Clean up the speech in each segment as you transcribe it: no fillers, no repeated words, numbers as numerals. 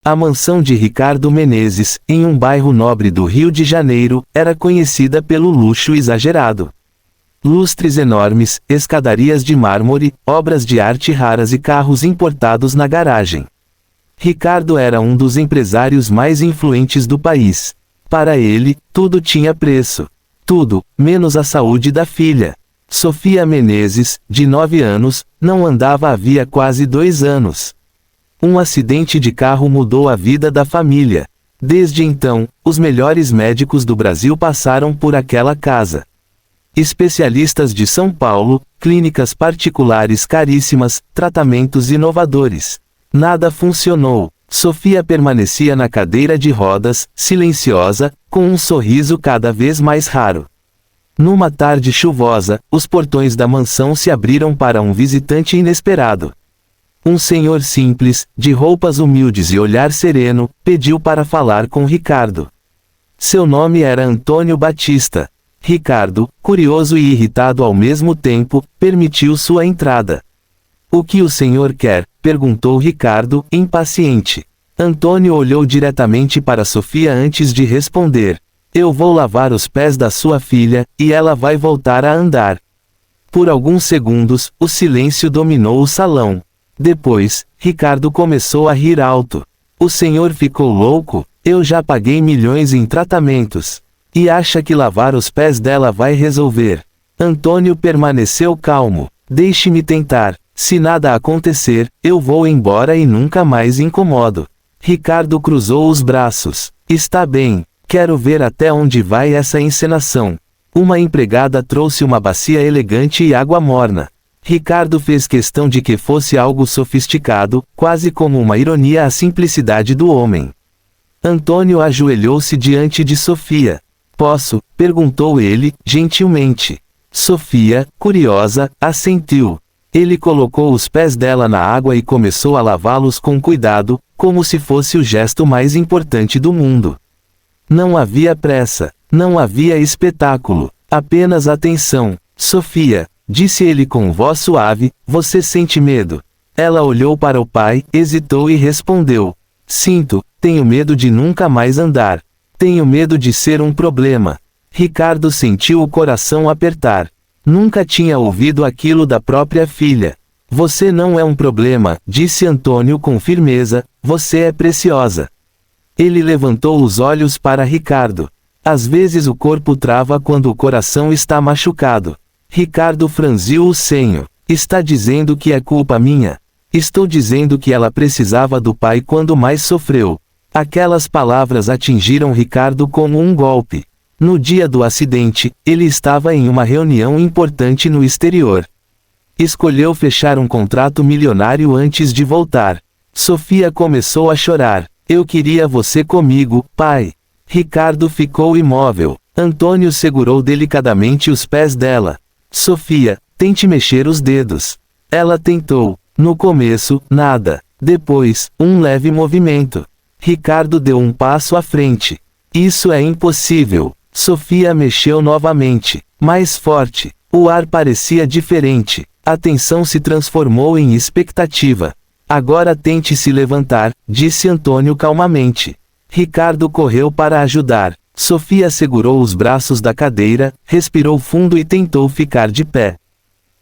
A mansão de Ricardo Menezes, em um bairro nobre do Rio de Janeiro, era conhecida pelo luxo exagerado. Lustres enormes, escadarias de mármore, obras de arte raras e carros importados na garagem. Ricardo era um dos empresários mais influentes do país. Para ele, tudo tinha preço. Tudo, menos a saúde da filha. Sofia Menezes, de 9 anos, não andava havia quase 2 anos. Um acidente de carro mudou a vida da família. Desde então, os melhores médicos do Brasil passaram por aquela casa. Especialistas de São Paulo, clínicas particulares caríssimas, tratamentos inovadores. Nada funcionou. Sofia permanecia na cadeira de rodas, silenciosa, com um sorriso cada vez mais raro. Numa tarde chuvosa, os portões da mansão se abriram para um visitante inesperado. Um senhor simples, de roupas humildes e olhar sereno, pediu para falar com Ricardo. Seu nome era Antônio Batista. Ricardo, curioso e irritado ao mesmo tempo, permitiu sua entrada. "O que o senhor quer?" perguntou Ricardo, impaciente. Antônio olhou diretamente para Sofia antes de responder. "Eu vou lavar os pés da sua filha, e ela vai voltar a andar." Por alguns segundos, o silêncio dominou o salão. Depois, Ricardo começou a rir alto. "O senhor ficou louco? Eu já paguei milhões em tratamentos. E acha que lavar os pés dela vai resolver?" Antônio permaneceu calmo. "Deixe-me tentar. Se nada acontecer, eu vou embora e nunca mais incomodo." Ricardo cruzou os braços. "Está bem. Quero ver até onde vai essa encenação." Uma empregada trouxe uma bacia elegante e água morna. Ricardo fez questão de que fosse algo sofisticado, quase como uma ironia à simplicidade do homem. Antônio ajoelhou-se diante de Sofia. "Posso?" perguntou ele, gentilmente. Sofia, curiosa, assentiu. Ele colocou os pés dela na água e começou a lavá-los com cuidado, como se fosse o gesto mais importante do mundo. Não havia pressa, não havia espetáculo, apenas atenção. "Sofia", disse ele com voz suave, "você sente medo?" Ela olhou para o pai, hesitou e respondeu: "Sinto, tenho medo de nunca mais andar. Tenho medo de ser um problema." Ricardo sentiu o coração apertar. Nunca tinha ouvido aquilo da própria filha. "Você não é um problema", disse Antônio com firmeza, "você é preciosa." Ele levantou os olhos para Ricardo. Às vezes o corpo trava quando o coração está machucado. Ricardo franziu o senho. "Está dizendo que é culpa minha?" "Estou dizendo que ela precisava do pai quando mais sofreu." Aquelas palavras atingiram Ricardo como um golpe. No dia do acidente, ele estava em uma reunião importante no exterior. Escolheu fechar um contrato milionário antes de voltar. Sofia começou a chorar. "Eu queria você comigo, pai." Ricardo ficou imóvel. Antônio segurou delicadamente os pés dela. "Sofia, tente mexer os dedos." Ela tentou. No começo, nada. Depois, um leve movimento. Ricardo deu um passo à frente. "Isso é impossível." Sofia mexeu novamente. Mais forte. O ar parecia diferente. A tensão se transformou em expectativa. "Agora tente se levantar", disse Antônio calmamente. Ricardo correu para ajudar. Sofia segurou os braços da cadeira, respirou fundo e tentou ficar de pé.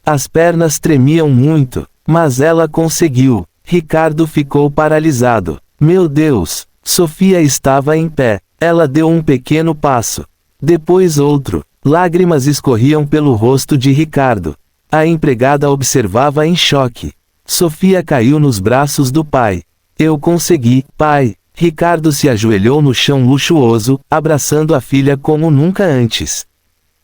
As pernas tremiam muito, mas ela conseguiu. Ricardo ficou paralisado. "Meu Deus!" Sofia estava em pé. Ela deu um pequeno passo. Depois outro. Lágrimas escorriam pelo rosto de Ricardo. A empregada observava em choque. Sofia caiu nos braços do pai. "Eu consegui, pai." Ricardo se ajoelhou no chão luxuoso, abraçando a filha como nunca antes.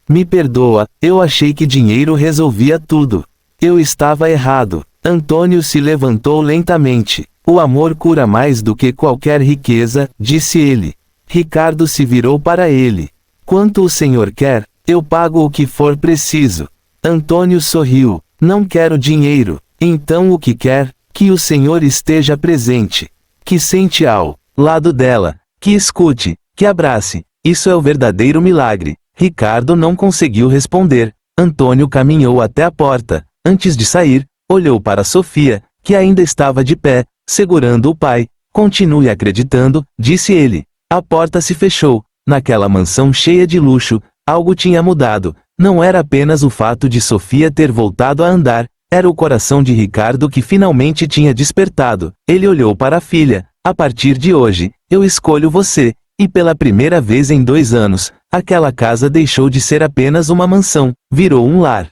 "Me perdoa, eu achei que dinheiro resolvia tudo. Eu estava errado." Antônio se levantou lentamente. "O amor cura mais do que qualquer riqueza", disse ele. Ricardo se virou para ele. "Quanto o senhor quer? Eu pago o que for preciso." Antônio sorriu. "Não quero dinheiro." "Então o que quer?" "Que o senhor esteja presente. Que sente ao lado dela. Que escute. Que abrace. Isso é o verdadeiro milagre." Ricardo não conseguiu responder. Antônio caminhou até a porta. Antes de sair, olhou para Sofia, que ainda estava de pé, segurando o pai, Continue acreditando, disse ele. A porta se fechou. Naquela mansão cheia de luxo, algo tinha mudado. Não era apenas o fato de Sofia ter voltado a andar, era o coração de Ricardo que finalmente tinha despertado. Ele olhou para a filha. A partir de hoje, eu escolho você. E pela primeira vez em 2 anos, aquela casa deixou de ser apenas uma mansão, virou um lar.